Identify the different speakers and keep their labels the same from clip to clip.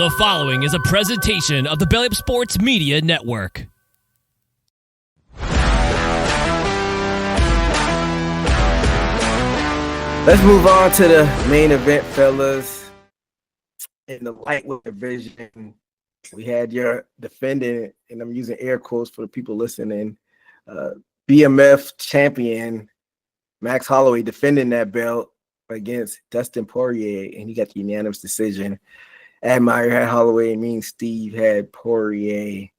Speaker 1: The following is a presentation of the Belly Up Sports Media Network.
Speaker 2: Let's move on to the main event, fellas. In the lightweight division, we had your defendant, and I'm using air quotes for the people listening, BMF champion Max Holloway defending that belt against Dustin Poirier, and he got the unanimous decision. Admire had Holloway, and me and Steve had Poirier.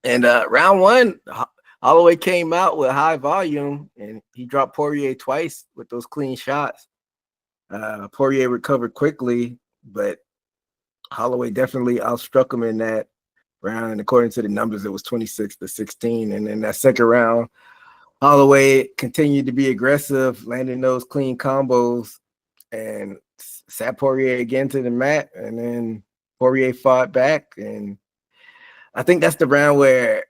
Speaker 2: And round one, Holloway came out with high volume, and he dropped Poirier twice with those clean shots. Poirier recovered quickly, but Holloway definitely outstruck him in that round. And according to the numbers, it was 26-16. And in that second round, Holloway continued to be aggressive, landing those clean combos, and sat Poirier again to the mat. And then Poirier fought back. And I think that's the round where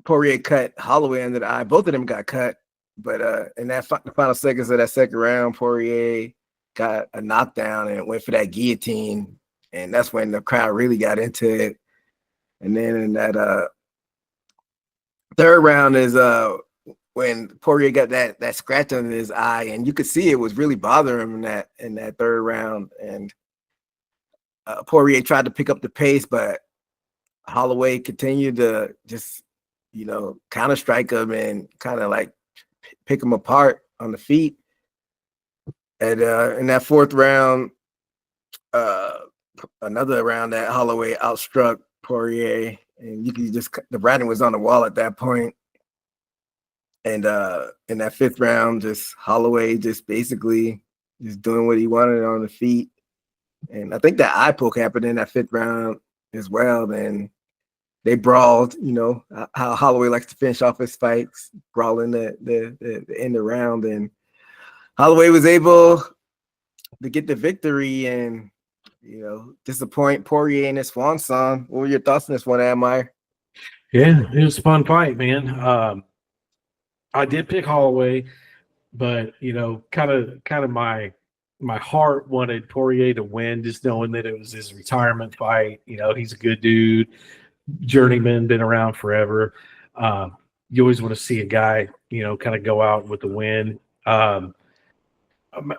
Speaker 2: Poirier cut Holloway under the eye. Both of them got cut. But in that the final seconds of that second round, Poirier got a knockdown and went for that guillotine. And that's when the crowd really got into it. And then in that third round is when Poirier got that scratch under his eye, and you could see it was really bothering him in that third round. And Poirier tried to pick up the pace, but Holloway continued to just, counter strike him and kind of like pick him apart on the feet. And in that fourth round, another round that Holloway outstruck Poirier, and you could the writing was on the wall at that point. And in that fifth round, just Holloway just basically just doing what he wanted on the feet. And I think that eye poke happened in that fifth round as well. Then they brawled, how Holloway likes to finish off his fights, brawling the end of the round. And Holloway was able to get the victory and, disappoint Poirier in his swan song. What were your thoughts on this one, Admire?
Speaker 3: Yeah, it was a fun fight, man. I did pick Holloway, but kind of my heart wanted Poirier to win, just knowing that it was his retirement fight. He's a good dude, journeyman, been around forever. You always want to see a guy, kind of go out with the win.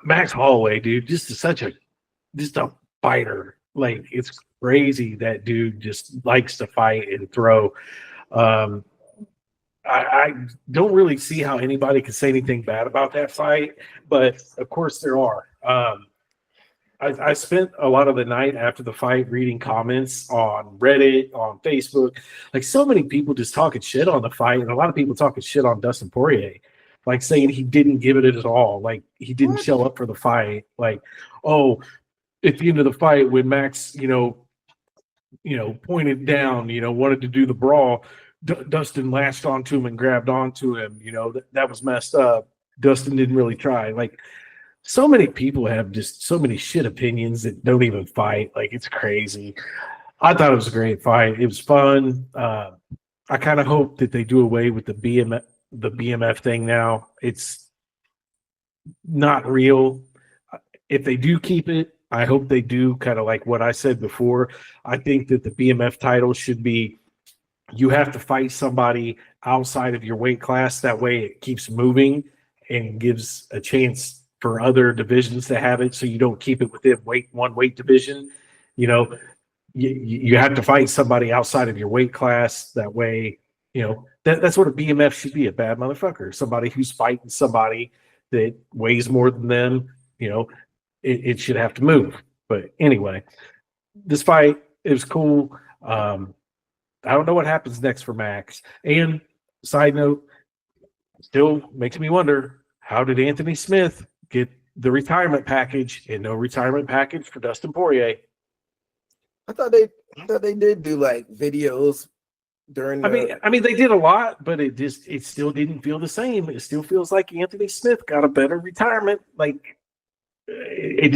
Speaker 3: Max Holloway, dude, just a fighter. Like, it's crazy that dude just likes to fight and throw. I don't really see how anybody could say anything bad about that fight, but of course there are. I spent a lot of the night after the fight reading comments on Reddit, on Facebook. Like, so many people just talking shit on the fight, and a lot of people talking shit on Dustin Poirier, like saying he didn't give it at all, like he didn't show up for the fight. Like, oh, at the end of the fight when Max, pointed down, wanted to do the brawl, Dustin latched onto him and grabbed onto him. That was messed up. Dustin didn't really try. Like, so many people have just so many shit opinions that don't even fight. Like, it's crazy. I thought it was a great fight. It was fun. I kind of hope that they do away with the BMF thing now. It's not real. If they do keep it, I hope they do, kind of like what I said before. I think that the BMF title should be, you have to fight somebody outside of your weight class. That way it keeps moving and gives a chance for other divisions to have it, so you don't keep it within one weight division. You have to fight somebody outside of your weight class. That way, that's what a BMF should be, a bad motherfucker. Somebody who's fighting somebody that weighs more than them, it should have to move. But anyway, this fight, it was cool. I don't know what happens next for Max. And side note, still makes me wonder, how did Anthony Smith get the retirement package and no retirement package for Dustin Poirier?
Speaker 2: I thought they did do like videos during.
Speaker 3: I mean, they did a lot, but it still didn't feel the same. It still feels like Anthony Smith got a better retirement. Like, I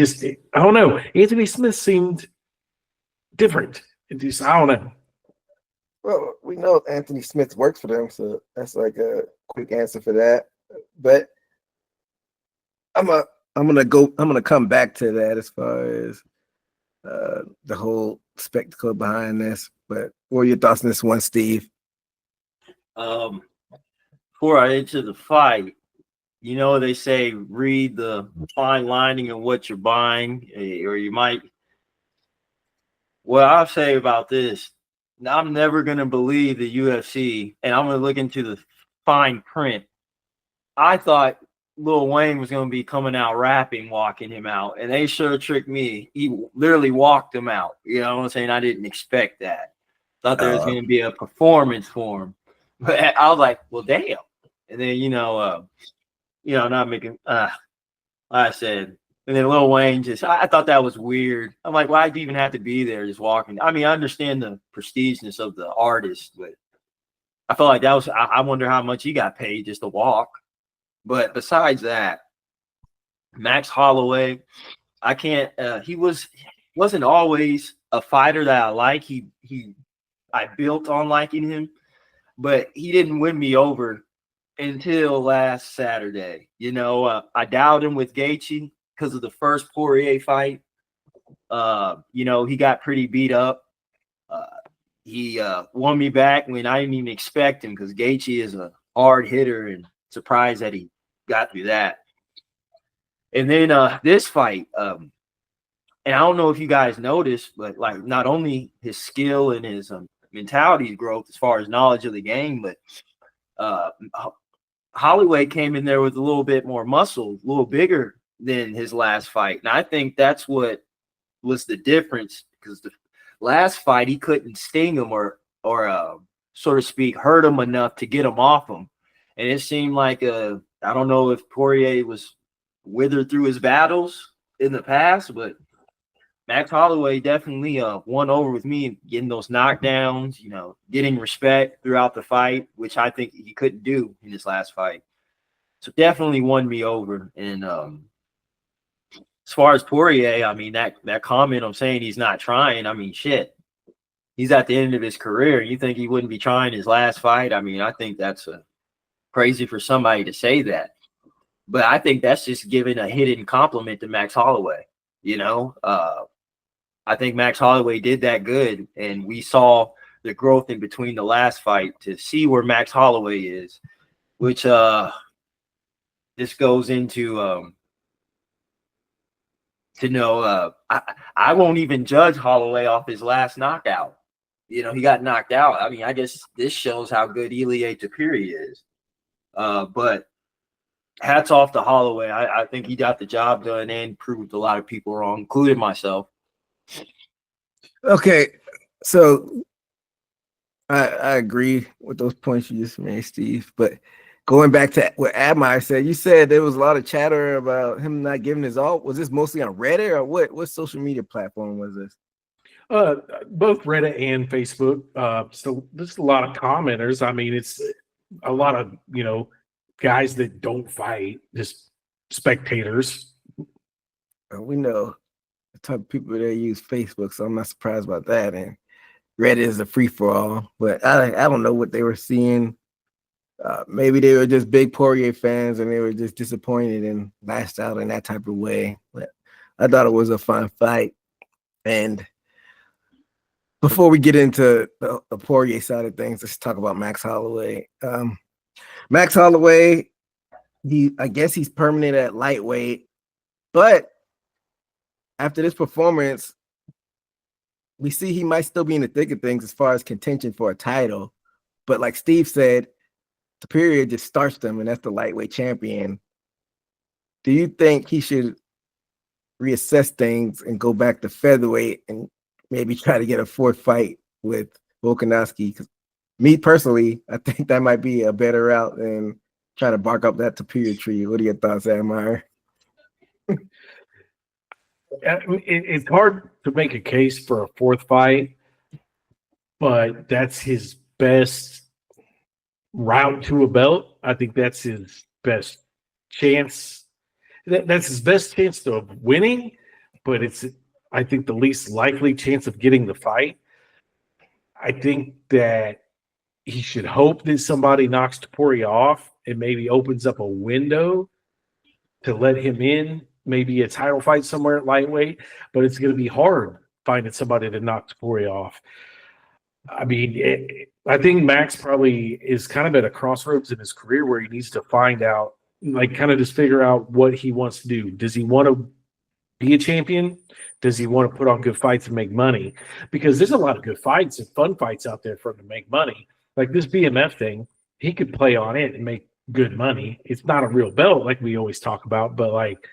Speaker 3: don't know. Anthony Smith seemed different. I don't know.
Speaker 2: Well, we know Anthony Smith works for them, so that's like a quick answer for that. But I'm gonna come back to that as far as the whole spectacle behind this. But what are your thoughts on this one, Steve?
Speaker 4: Before I enter the fight, you know, they say read the fine lining of what you're buying, or you might. What I'll say about this, I'm never going to believe the UFC, and I'm going to look into the fine print. I thought Lil Wayne was going to be coming out rapping, walking him out, and they sure tricked me. He literally walked him out. You know what I'm saying? I didn't expect that. Thought there was going to be a performance for him. But I was like, well, damn. And then, not making, like I said, and then Lil Wayne I thought that was weird. I'm like, why'd you even have to be there just walking? I mean, I understand the prestigeness of the artist, but I felt like that was, I wonder how much he got paid just to walk. But besides that, Max Holloway, I can't, he wasn't always a fighter that I like. I built on liking him, but he didn't win me over until last Saturday. I doubted him with Gaethje because of the first Poirier fight. He got pretty beat up. He won me back when I didn't even expect him because Gaethje is a hard hitter, and surprised that he got through that. And then this fight, and I don't know if you guys noticed, but like not only his skill and his mentality growth as far as knowledge of the game, but Holloway came in there with a little bit more muscle, a little bigger than his last fight. And I think that's what was the difference, because the last fight he couldn't sting him or so to speak, hurt him enough to get him off him. And it seemed like I don't know if Poirier was withered through his battles in the past, but Max Holloway definitely won over with me, getting those knockdowns, getting respect throughout the fight, which I think he couldn't do in his last fight. So definitely won me over. And as far as Poirier, I mean, that comment I'm saying he's not trying, I mean, shit. He's at the end of his career. You think he wouldn't be trying his last fight? I mean, I think that's crazy for somebody to say that. But I think that's just giving a hidden compliment to Max Holloway. I think Max Holloway did that good, and we saw the growth in between the last fight to see where Max Holloway is, which this goes into I won't even judge Holloway off his last knockout. He got knocked out. I mean, I guess this shows how good Ilie Topuria is. But hats off to Holloway. I think he got the job done and proved a lot of people wrong, including myself.
Speaker 2: Okay, so I agree with those points you just made, Steve. But going back to what Admire said, you said there was a lot of chatter about him not giving his all. Was this mostly on Reddit, or what social media platform was this?
Speaker 3: Both Reddit and Facebook. So there's a lot of commenters. I mean, it's a lot of guys that don't fight, just spectators.
Speaker 2: We know the type of people that use Facebook, so I'm not surprised about that. And Reddit is a free for all, but I don't know what they were seeing. Maybe they were just big Poirier fans and they were just disappointed and lashed out in that type of way. But I thought it was a fun fight. And before we get into the Poirier side of things, let's talk about Max Holloway. Max Holloway, I guess he's permanent at lightweight, but after this performance, we see he might still be in the thick of things as far as contention for a title. But like Steve said, Topuria just starched him, and that's the lightweight champion. Do you think he should reassess things and go back to featherweight and maybe try to get a fourth fight with Volkanovski? Because me personally, I think that might be a better route than trying to bark up that Topuria tree. What are your thoughts, Admire?
Speaker 3: It's hard to make a case for a fourth fight, but that's his best route to a belt. I think that's his best chance. That's his best chance of winning, but it's, I think, the least likely chance of getting the fight. I think that he should hope that somebody knocks Topuria off and maybe opens up a window to let him in, maybe a title fight somewhere at lightweight, but it's going to be hard finding somebody to knock Poirier off. I mean, I think Max probably is kind of at a crossroads in his career where he needs to find out, like, kind of just figure out what he wants to do. Does he want to be a champion? Does he want to put on good fights and make money? Because there's a lot of good fights and fun fights out there for him to make money. Like this BMF thing, he could play on it and make good money. It's not a real belt like we always talk about, but like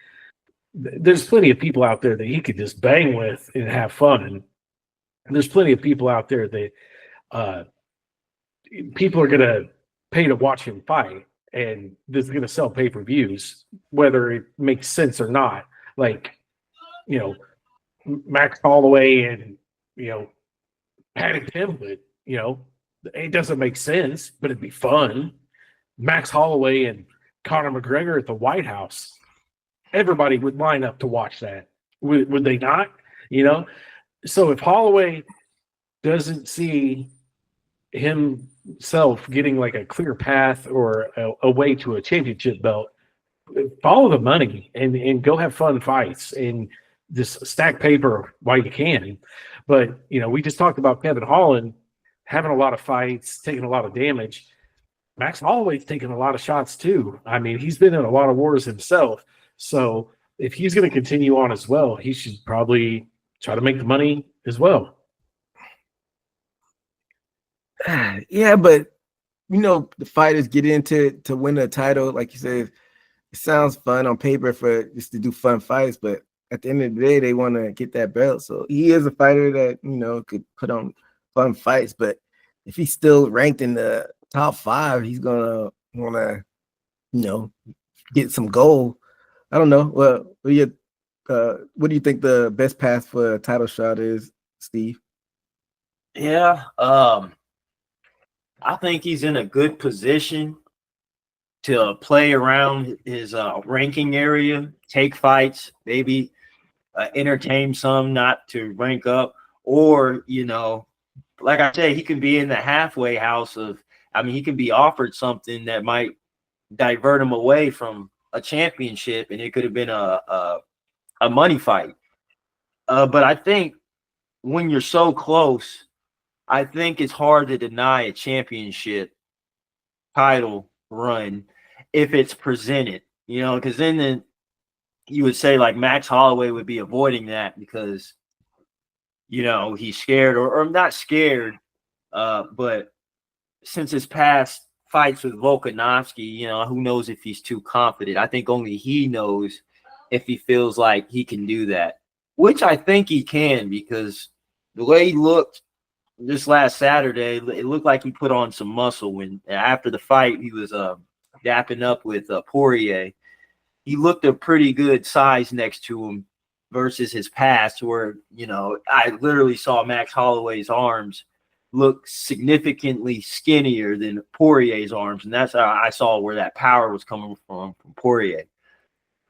Speaker 3: there's plenty of people out there that he could just bang with and have fun. And there's plenty of people out there that people are going to pay to watch him fight, and this is going to sell pay-per-views, whether it makes sense or not. Like, you know, Max Holloway and, you know, Patty Pimblett, you know, it doesn't make sense, but it'd be fun. Max Holloway and Conor McGregor at the White House. Everybody would line up to watch that. Would they not? You know? So if Holloway doesn't see himself getting like a clear path or a way to a championship belt, follow the money and go have fun fights and just stack paper while you can. But, you know, we just talked about Kevin Holland having a lot of fights, taking a lot of damage. Max Holloway's taking a lot of shots too. I mean, he's been in a lot of wars himself. So if he's going to continue on as well, he should probably try to make the money as well.
Speaker 2: Yeah, but you know, the fighters get into to win a title, like you said, it sounds fun on paper for just to do fun fights, but at the end of the day, they want to get that belt. So he is a fighter that, you know, could put on fun fights, but if he's still ranked in the top 5, he's gonna want to, you know, get some gold. I don't know. Well, what do you think the best path for a title shot is, Steve?
Speaker 4: Yeah, I think he's in a good position to play around his ranking area, take fights, maybe entertain some, not to rank up, or, you know, like I say, he can be in the halfway house of, I mean, he can be offered something that might divert him away from a championship, and it could have been a money fight. But I think when you're so close, I think it's hard to deny a championship title run if it's presented, you know, because then you would say like Max Holloway would be avoiding that because, you know, he's scared or not scared, but since his past fights with Volkanovski, you know, who knows if he's too confident. I think only he knows if he feels like he can do that, which I think he can, because the way he looked this last Saturday, it looked like he put on some muscle. When after the fight, he was dapping up with Poirier. He looked a pretty good size next to him versus his past, where, you know, I literally saw Max Holloway's arms look significantly skinnier than Poirier's arms, and that's how I saw where that power was coming from Poirier.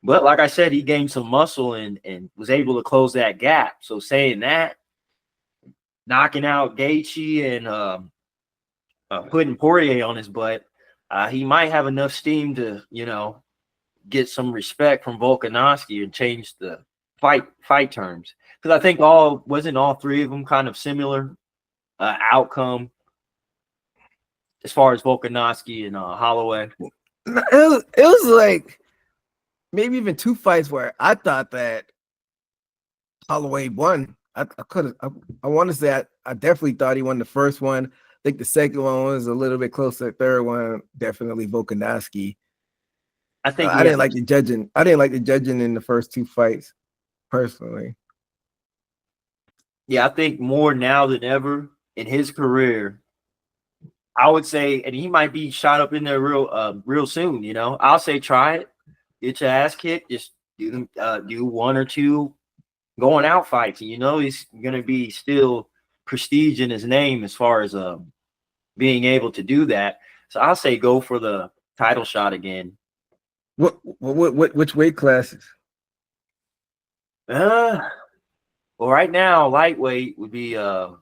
Speaker 4: But like I said, he gained some muscle and was able to close that gap. So saying that, knocking out Gaethje and putting Poirier on his butt, he might have enough steam to, you know, get some respect from Volkanovski and change the fight terms. Because I think wasn't all three of them kind of similar outcome as far as Volkanovski and Holloway?
Speaker 2: It was like maybe even 2 fights where I thought that Holloway won. I want to say I definitely thought he won the first one. I think the second one was a little bit closer. The third one, definitely Volkanovski.
Speaker 4: I think
Speaker 2: I didn't like the judging. I didn't like the judging in the first 2 fights, personally.
Speaker 4: Yeah, I think more now than ever in his career, I would say, and he might be shot up in there real soon. You know, I'll say try it, get your ass kicked, just do 1 or 2 going out fights, and you know he's gonna be still prestige in his name as far as being able to do that. So I'll say go for the title shot again.
Speaker 2: Which weight classes?
Speaker 4: Well, right now lightweight would be of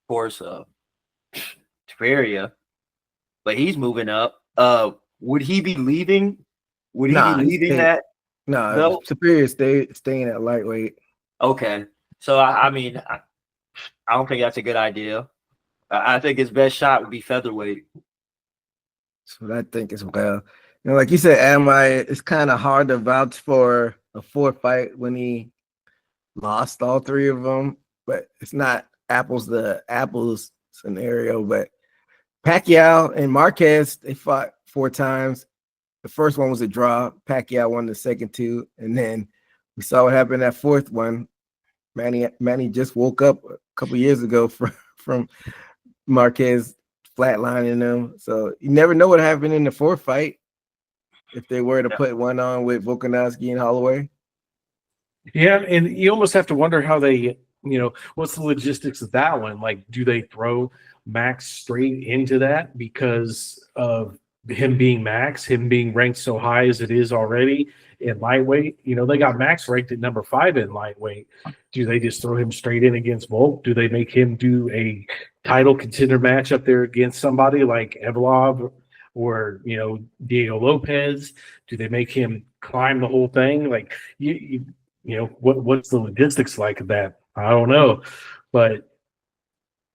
Speaker 4: course Poirier, but he's moving up. Would he be leaving? Would he be leaving that?
Speaker 2: No, Superior staying at lightweight.
Speaker 4: Okay. So I mean, I don't think that's a good idea. I think his best shot would be featherweight.
Speaker 2: That's what I think as well. You know, like you said, it's kind of hard to vouch for a 4th fight when he lost all 3 of them, but it's not apples to apples scenario. But Pacquiao and Marquez, they fought 4 times. The first one was a draw. Pacquiao won the second 2, and then we saw what happened that 4th one. Manny just woke up a couple years ago from Marquez flatlining them. So you never know what happened in the 4th fight if they were to put one on with Volkanovski and Holloway.
Speaker 3: Yeah, and you almost have to wonder how they, what's the logistics of that one? Like, do they throw Max straight into that because of him being Max, him being ranked so high as it is already in lightweight? They got Max ranked at number 5 in lightweight. Do they just throw him straight in against Volk? Do they make him do a title contender match up there against somebody like Evlov or, Diego Lopez? Do they make him climb the whole thing? Like, what's the logistics like of that? I don't know. But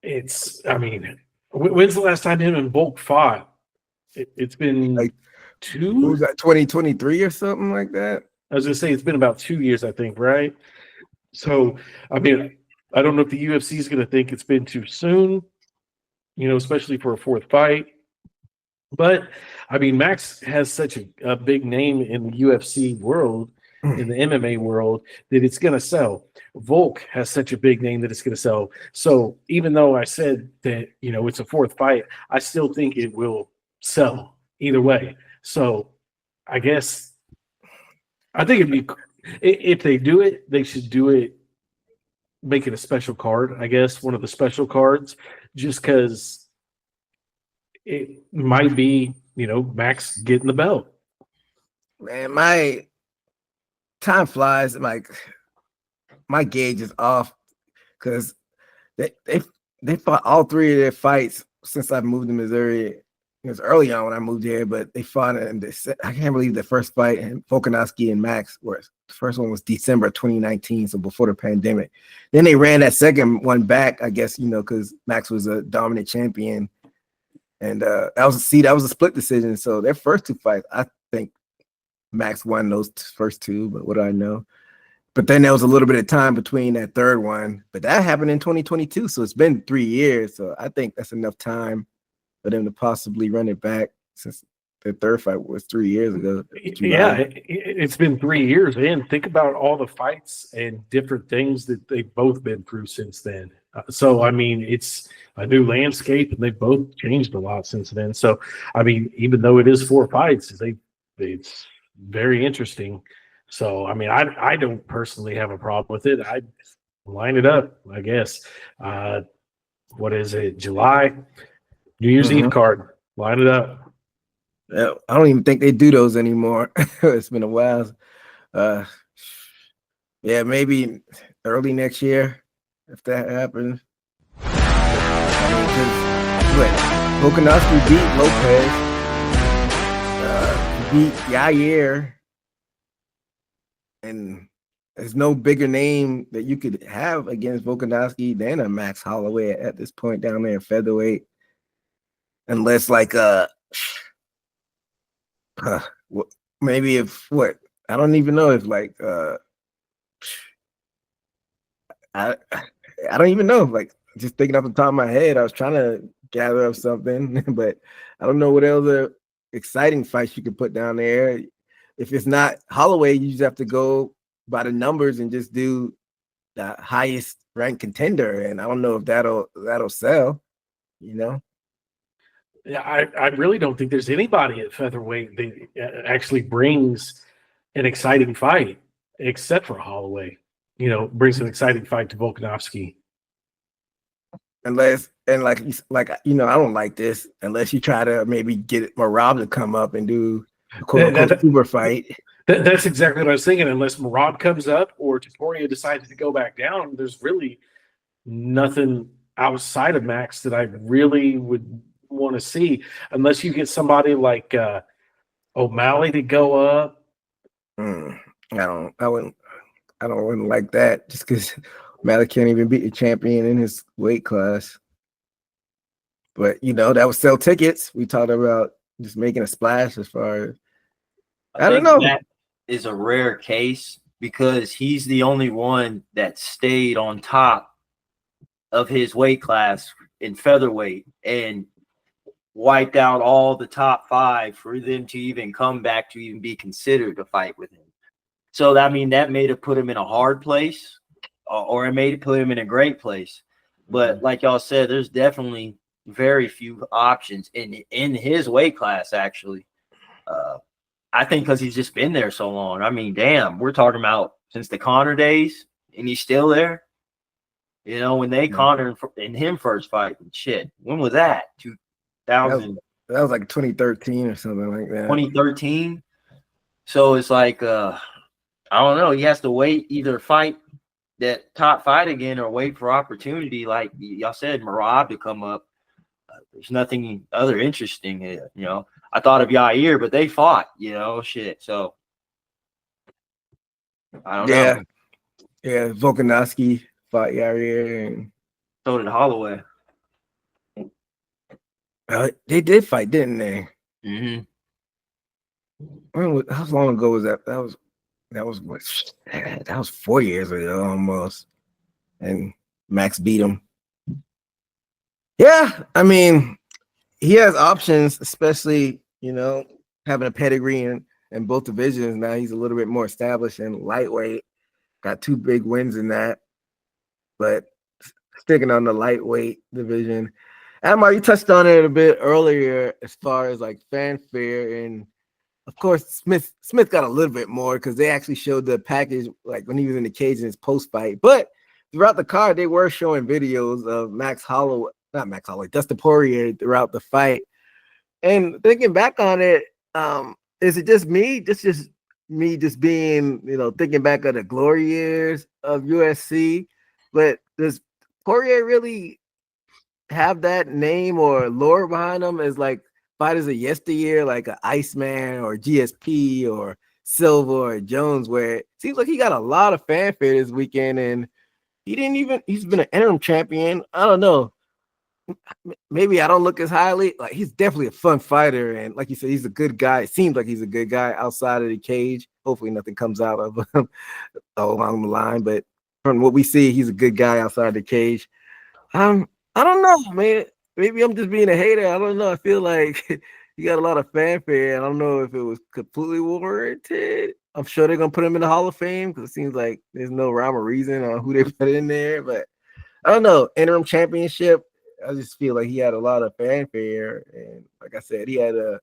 Speaker 3: when's the last time him and Volk fought? It's been
Speaker 2: like
Speaker 3: 2.
Speaker 2: What was that, 2023 or something like that?
Speaker 3: I was going to say it's been about 2 years, I think, right? So, I don't know if the UFC is going to think it's been too soon, especially for a 4th fight. But, Max has such a big name in the UFC world, in the MMA world, that it's going to sell. Volk has such a big name that it's going to sell. So, even though I said that, it's a 4th fight, I still think it will sell either way. So, I think it'd be, if they do it, they should do it, make it a special card, I guess, one of the special cards, just because it might be, Max getting the belt.
Speaker 2: Man, my time flies. Like, my gauge is off because they fought all 3 of their fights since I moved to Missouri. It was early on when I moved here, but they fought in I can't believe the first fight, and Volkanovski and Max were, the first one was December 2019, so before the pandemic. Then they ran that second one back, I guess, because Max was a dominant champion. And that was a split decision. So their first 2 fights, I think Max won those first 2, but what do I know? But then there was a little bit of time between that 3rd one. But that happened in 2022, so it's been 3 years. So I think that's enough time for them to possibly run it back, since the 3rd fight was 3 years ago.
Speaker 3: Yeah, it's been 3 years, and think about all the fights and different things that they've both been through since then. So, it's a new landscape, and they've both changed a lot since then. So, even though it is 4 fights, it's very interesting. So, I don't personally have a problem with it. I'd line it up, I guess. What is it, July? New Year's Eve card. Line it up.
Speaker 2: Yeah, I don't even think they do those anymore. It's been a while. Yeah, maybe early next year, if that happens. Because Volkanovski beat Lopez, beat Yair, and there's no bigger name that you could have against Volkanovski than a Max Holloway at this point down there in featherweight. Unless maybe I don't even know if I don't even know if just thinking off the top of my head, I was trying to gather up something, but I don't know what other exciting fights you could put down there. If it's not Holloway, you just have to go by the numbers and just do the highest ranked contender, and I don't know if that'll sell,
Speaker 3: Yeah, I really don't think there's anybody at featherweight that actually brings an exciting fight, except for Holloway. Brings an exciting fight to Volkanovski.
Speaker 2: Unless, and I don't like this unless you try to maybe get Marab to come up and do a quote-unquote super fight.
Speaker 3: That's exactly what I was thinking. Unless Marab comes up or Poirier decides to go back down, there's really nothing outside of Max that I really would want to see, unless you get somebody like O'Malley to go up.
Speaker 2: I wouldn't like that, just because Malik can't even beat the champion in his weight class. But that would sell tickets. We talked about just making a splash as far as I don't
Speaker 4: think
Speaker 2: know.
Speaker 4: that is a rare case because he's the only one that stayed on top of his weight class in featherweight and wiped out all the top 5 for them to even come back to even be considered to fight with him. So that made it put him in a hard place, or it made it put him in a great place. But like y'all said, there's definitely very few options in his weight class, actually. I think because he's just been there so long. I mean, damn, we're talking about since the Conor days, and he's still there. When they Conor and him first fight, shit. When was that? 2000.
Speaker 2: That was like 2013 or something like that.
Speaker 4: 2013. So it's like, I don't know. He has to wait, either fight that top fight again or wait for opportunity. Like y'all said, Marab to come up. There's nothing other interesting here. I thought of Yair, but they fought. Shit. So I don't know.
Speaker 2: Yeah. Volkanovski fought Yair, and
Speaker 4: So did Holloway.
Speaker 2: They did fight, didn't they?
Speaker 4: Mm-hmm.
Speaker 2: How long ago was that? That was 4 years ago almost, and Max beat him. Yeah, I mean, he has options, especially having a pedigree in both divisions. Now he's a little bit more established in lightweight. Got 2 big wins in that, but sticking on the lightweight division. Amar, you touched on it a bit earlier as far as like fanfare, and of course Smith got a little bit more because they actually showed the package like when he was in the cage in his post fight. But throughout the card, they were showing videos of Dustin Poirier throughout the fight. And thinking back on it, is it just me? Just me just being thinking back of the glory years of USC, but does Poirier really have that name or lore behind him as like fighters of yesteryear, like an Iceman or GSP or Silva or Jones, where it seems like he got a lot of fanfare this weekend, and he's been an interim champion. I don't know. Maybe I don't look as highly. Like, he's definitely a fun fighter, and like you said, he's a good guy. It seems like he's a good guy outside of the cage. Hopefully nothing comes out of him along the line, but from what we see, he's a good guy outside the cage. I don't know, man. Maybe I'm just being a hater. I don't know. I feel like he got a lot of fanfare. I don't know if it was completely warranted. I'm sure they're gonna put him in the Hall of Fame because it seems like there's no rhyme or reason on who they put in there. But I don't know. Interim championship. I just feel like he had a lot of fanfare, and like I said, he had a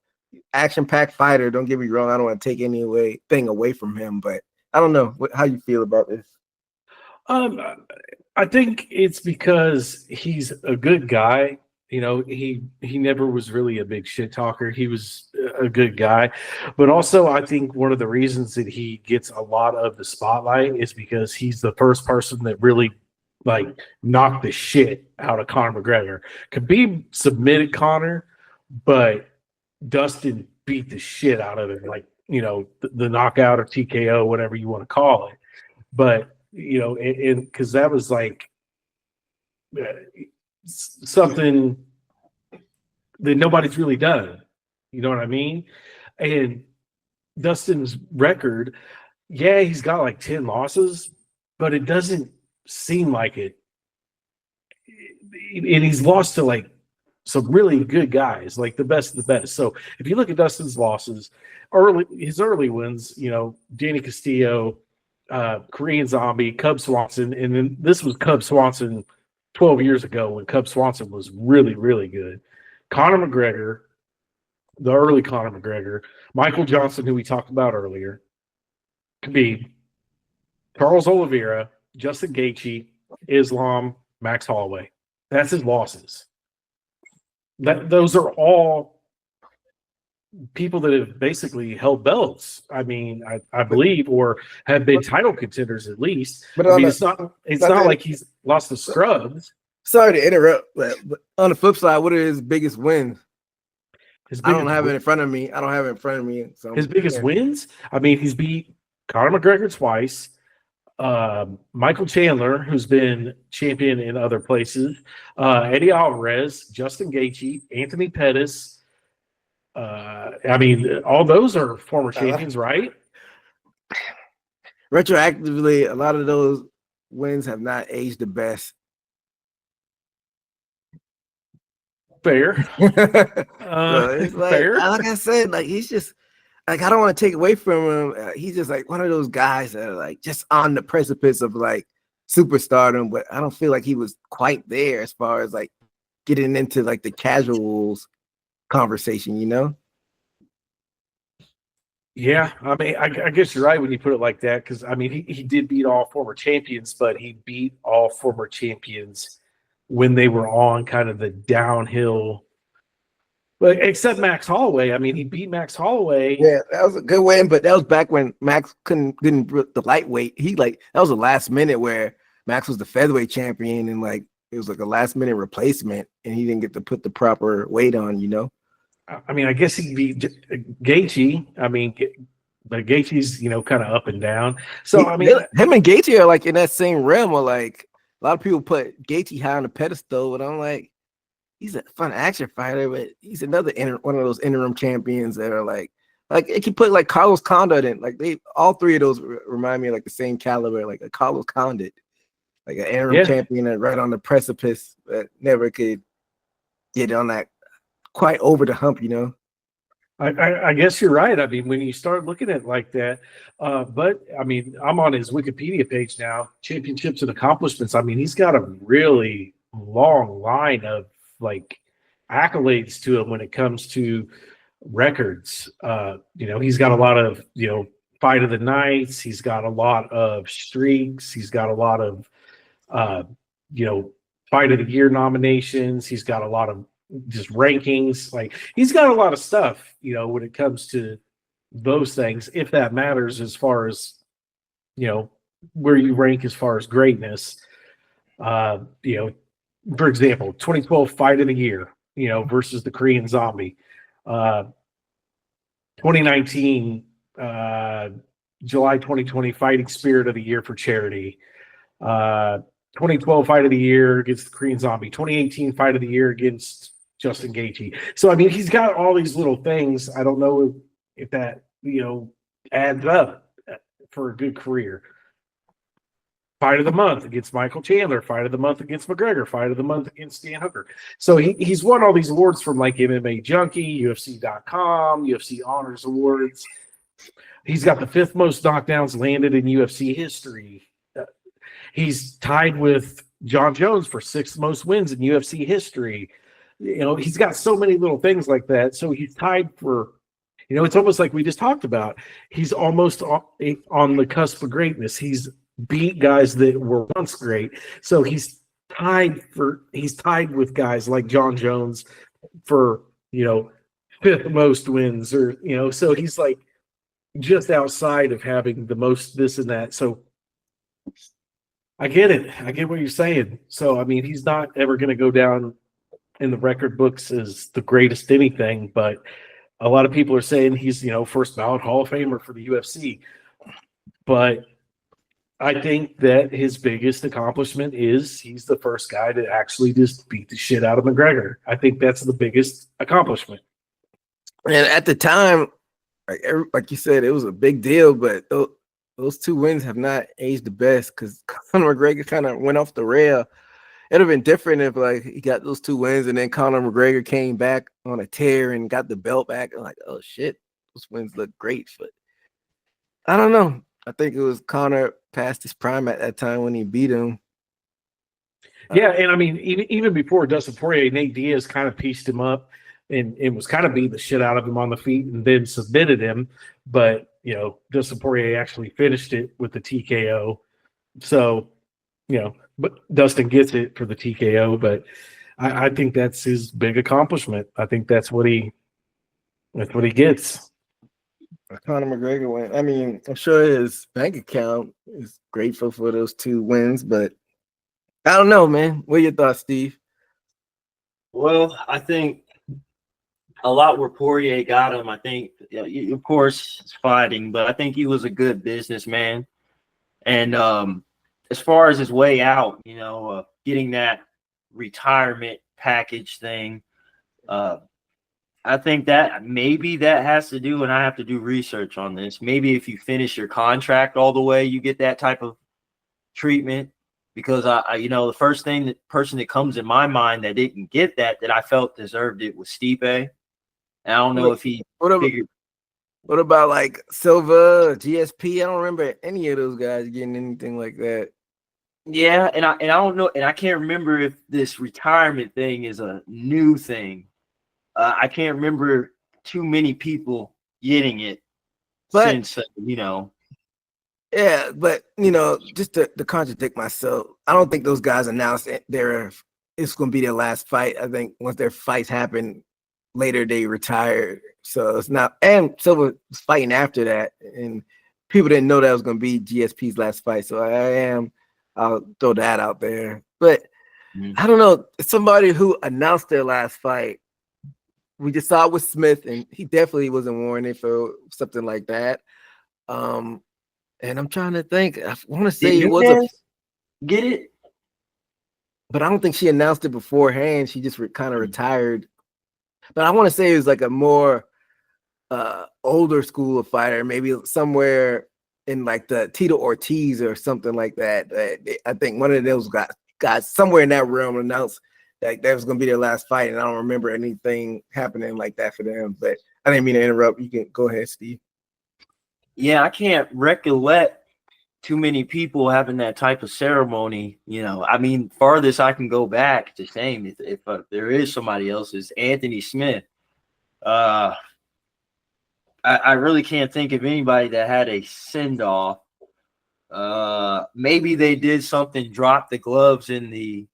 Speaker 2: action-packed fighter. Don't get me wrong. I don't want to take anything away from him, but I don't know how you feel about this.
Speaker 3: I think it's because he's a good guy. He never was really a big shit talker. He was a good guy. But also, I think one of the reasons that he gets a lot of the spotlight is because he's the first person that really knocked the shit out of Conor McGregor. Khabib submitted Conor, but Dustin beat the shit out of him, the knockout or TKO, whatever you want to call it. But and because that was something that nobody's really done. You know what I mean? And Dustin's record, yeah, he's got 10 losses, but it doesn't seem like it. And he's lost to some really good guys, like the best of the best. So if you look at Dustin's losses, his early wins, Danny Castillo, Korean Zombie, Cub Swanson, and then this was Cub Swanson 12 years ago when Cub Swanson was really, really good. Conor McGregor, the early Conor McGregor, Michael Johnson, who we talked about earlier, Khabib, Charles Oliveira, Justin Gaethje, Islam, Max Holloway. That's his losses. Those are all people that have basically held belts. I mean, I believe, or have been title contenders at least. But it's not like he's lost the scrubs.
Speaker 2: Sorry to interrupt, but on the flip side, what are his biggest wins? I don't have it in front of me. So
Speaker 3: his biggest wins? I mean, he's beat Conor McGregor twice, Michael Chandler, who's been champion in other places, Eddie Alvarez, Justin Gaethje, Anthony Pettis. I mean, all those are former champions, right?
Speaker 2: Retroactively, a lot of those wins have not aged the best.
Speaker 3: Fair.
Speaker 2: So it's
Speaker 3: fair.
Speaker 2: like I said, like he's just like I don't want to take away from him. He's just like one of those guys that are like just on the precipice of like superstardom, but I don't feel like he was quite there as far as like getting into like the casuals conversation, you know?
Speaker 3: Yeah, I mean, I guess you're right when you put it like that, because I mean, he did beat all former champions, but he beat all former champions when they were on kind of the downhill. But except Max Holloway, I mean, he beat Max Holloway.
Speaker 2: Yeah, that was a good win, but that was back when Max didn't the lightweight. He like that was a last minute where Max was the featherweight champion, and like it was like a last minute replacement, and he didn't get to put the proper weight on, you know.
Speaker 3: I mean, I guess he beat Gaethje. I mean, but Gaethje's kind of up and down. So I mean,
Speaker 2: him and Gaethje are like in that same realm. Or like a lot of people put Gaethje high on the pedestal, but I'm like, he's a fun action fighter, but he's another one of those interim champions that are like it can put like Carlos Condit in. Like they all three of those remind me of like the same caliber, like a Carlos Condit, like an interim champion that right on the precipice, but never could get on that quite over the hump, you know.
Speaker 3: I guess you're right. I mean, when you start looking at it like that, but I mean, I'm on his Wikipedia page now, championships and accomplishments. I mean, he's got a really long line of like accolades to him when it comes to records. He's got a lot of, fight of the nights. He's got a lot of streaks. He's got a lot of, fight of the year nominations. He's got a lot of just rankings. Like he's got a lot of stuff, when it comes to those things, if that matters as far as, where you rank as far as greatness. For example, 2012 fight of the year, versus the Korean Zombie. 2019, July 2020 fighting spirit of the year for charity. 2012 fight of the year against the Korean Zombie. 2018 fight of the year against Justin Gaethje. So, I mean, he's got all these little things. I don't know if that, adds up for a good career. Fight of the month against Michael Chandler. Fight of the month against McGregor. Fight of the month against Dan Hooker. So he's won all these awards from like MMA Junkie, UFC.com, UFC Honors Awards. He's got the 5th most knockdowns landed in UFC history. He's tied with John Jones for 6th most wins in UFC history. He's got so many little things like that. So he's tied for, it's almost like we just talked about. He's almost on the cusp of greatness. He's beat guys that were once great. So he's tied with guys like John Jones for, 5th most wins or, so he's like just outside of having the most this and that. So I get it. I get what you're saying. So, I mean, he's not ever going to go down in the record books as the greatest anything, but a lot of people are saying he's, first ballot Hall of Famer for the UFC. But I think that his biggest accomplishment is he's the first guy to actually just beat the shit out of McGregor. I think that's the biggest accomplishment.
Speaker 2: And at the time, like you said, it was a big deal, but those 2 wins have not aged the best because Conor McGregor kind of went off the rail. It'd have been different if like he got those 2 wins and then Conor McGregor came back on a tear and got the belt back. I'm like, oh shit, those wins look great. But I don't know. I think it was Conor past his prime at that time when he beat him.
Speaker 3: Yeah, and I mean, even before Dustin Poirier, Nate Diaz kind of pieced him up and was kind of beating the shit out of him on the feet and then submitted him. But, Dustin Poirier actually finished it with the TKO. So, but Dustin gets it for the TKO, but I think that's his big accomplishment. I think that's what he gets.
Speaker 2: Conor McGregor win. I mean, I'm sure his bank account is grateful for those 2 wins, but I don't know, man. What are your thoughts, Steve?
Speaker 4: Well, I think a lot where Poirier got him. I think, of course, it's fighting, but I think he was a good businessman. And as far as his way out, getting that retirement package thing, I think that maybe that has to do, and I have to do research on this. Maybe if you finish your contract all the way, you get that type of treatment. Because the first person that comes in my mind that didn't get that I felt deserved it was Stipe. And I don't know if he figured.
Speaker 2: What about like Silva, GSP? I don't remember any of those guys getting anything like that.
Speaker 4: Yeah, and I don't know, and I can't remember if this retirement thing is a new thing. I can't remember too many people getting it since.
Speaker 2: Yeah, but just to contradict myself, I don't think those guys announced it's going to be their last fight. I think once their fights happen later, they retired. So it's not. And Silva was fighting after that, and people didn't know that was going to be GSP's last fight. So I'll throw that out there. But I don't know, somebody who announced their last fight. We just saw it with Smith, and he definitely wasn't warning for something like that. And I'm trying to think. I want to say it was
Speaker 4: get it,
Speaker 2: but I don't think she announced it beforehand. She just kind of retired. But I want to say it was like a more older school of fighter, maybe somewhere in like the Tito Ortiz or something like that. I think one of those guys somewhere in that realm announced that was going to be their last fight, and I don't remember anything happening like that for them. But I didn't mean to interrupt. You can go ahead, Steve.
Speaker 4: Yeah, I can't recollect too many people having that type of ceremony. I mean, farthest I can go back to same if there is somebody else is Anthony Smith. I really can't think of anybody that had a send-off. Maybe they did something, drop the gloves in the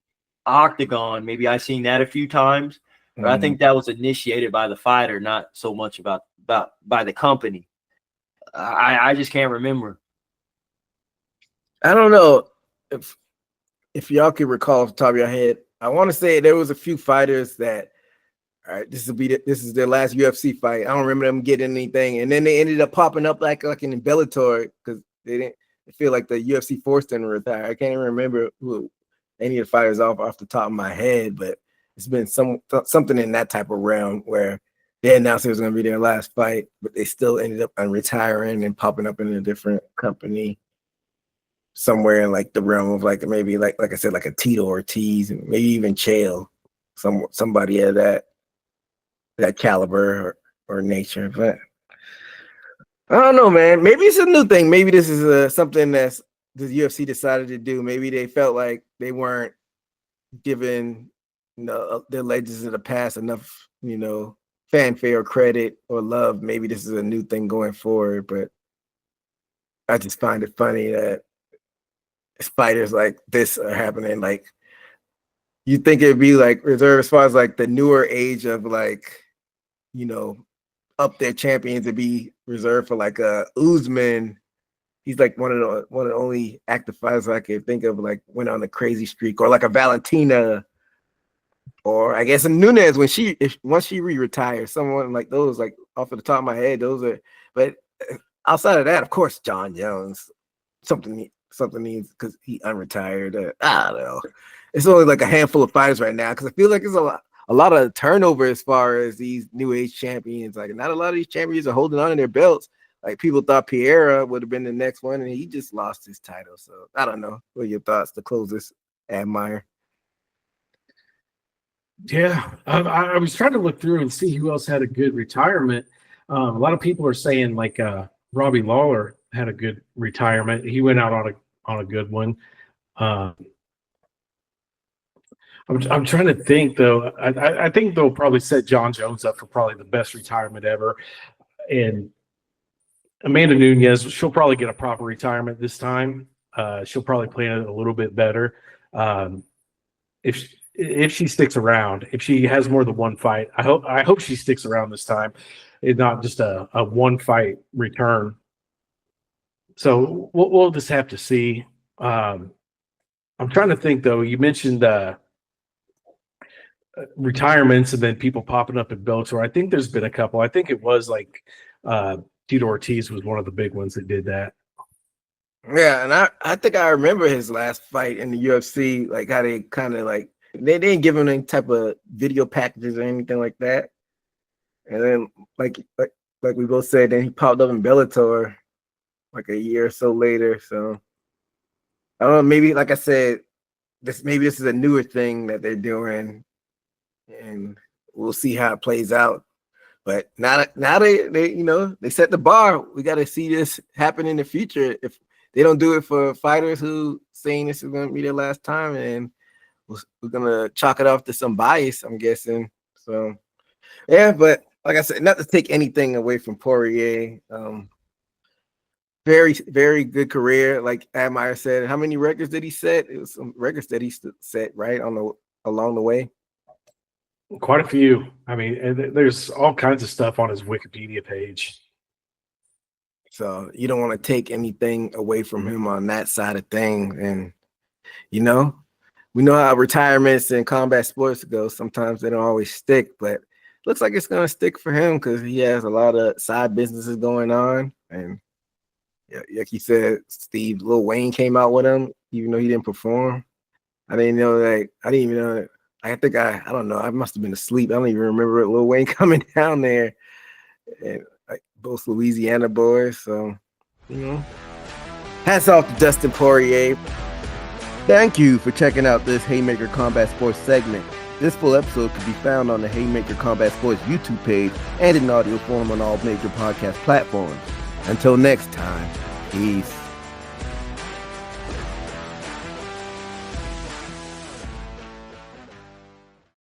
Speaker 4: octagon. Maybe I've seen that a few times, but I think that was initiated by the fighter, not so much about by the company. I just can't remember.
Speaker 2: I don't know if y'all can recall off the top of your head. I want to say there was a few fighters that, all right, this is their last UFC fight. I don't remember them getting anything, and then they ended up popping up like in Bellator because they feel like the UFC forced them to retire. I can't even remember who any of the fighters off the top of my head, but it's been something in that type of realm where they announced it was going to be their last fight, but they still ended up retiring and popping up in a different company somewhere in like the realm of like maybe like I said, like a Tito Ortiz and maybe even Chael, somebody of that caliber or nature. But I don't know, man. Maybe it's a new thing. Maybe this is something that's the UFC decided to do. Maybe they felt like they weren't giving their legends of the past enough, fanfare or credit or love. Maybe this is a new thing going forward, but I just find it funny that fighters like this are happening. Like, you think it'd be like reserved as far as like the newer age of like, up there champions to be reserved for like Usman. He's like one of the only active fighters I can think of like went on a crazy streak, or like a Valentina. Or I guess a Nunes once she retires, someone like those, like off of the top of my head, those are. But outside of that, of course, John Jones, something needs because he unretired. I don't know. It's only like a handful of fighters right now because I feel like there's a lot of turnover as far as these new age champions. Like not a lot of these champions are holding on to their belts. Like people thought Pereira would have been the next one, and he just lost his title. So I don't know. What are your thoughts to close this, Admire?
Speaker 3: Yeah, I was trying to look through and see who else had a good retirement. A lot of people are saying like Robbie Lawler had a good retirement. He went out on a good one. I'm trying to think though. I think they'll probably set John Jones up for probably the best retirement ever. And Amanda Nunes, she'll probably get a proper retirement this time. She'll probably plan it a little bit better. If she sticks around, if she has more than one fight, I hope she sticks around this time. It's not just a one fight return. So we'll just have to see. I'm trying to think though. You mentioned retirements and then people popping up in Bellator. I think there's been a couple. I think it was like Tito Ortiz was one of the big ones that did that.
Speaker 2: Yeah, and I think I remember his last fight in the UFC, like how they kind of like they didn't give him any type of video packages or anything like that. And then like we both said, then he popped up in Bellator like a year or so later. So I don't know, maybe like I said, this is a newer thing that they're doing, and we'll see how it plays out. But now they they set the bar. We got to see this happen in the future. If they don't do it for fighters who saying this is going to be their last time, and we're going to chalk it off to some bias, I'm guessing. So, yeah, but like I said, not to take anything away from Poirier. Very, very good career. Like Admire said, how many records did he set? It was some records that he set right along the way.
Speaker 3: Quite a few. I mean, and there's all kinds of stuff on his Wikipedia page.
Speaker 2: So you don't want to take anything away from him on that side of things. And, we know how retirements in combat sports go. Sometimes they don't always stick, but looks like it's going to stick for him because he has a lot of side businesses going on. And yeah, like you said, Steve, Lil Wayne came out with him, even though he didn't perform. I didn't even know. I think I don't know. I must have been asleep. I don't even remember Lil Wayne coming down there. And like both Louisiana boys. So, hats off to Dustin Poirier. Thank you for checking out this Haymaker Combat Sports segment. This full episode can be found on the Haymaker Combat Sports YouTube page and in audio form on all major podcast platforms. Until next time, peace.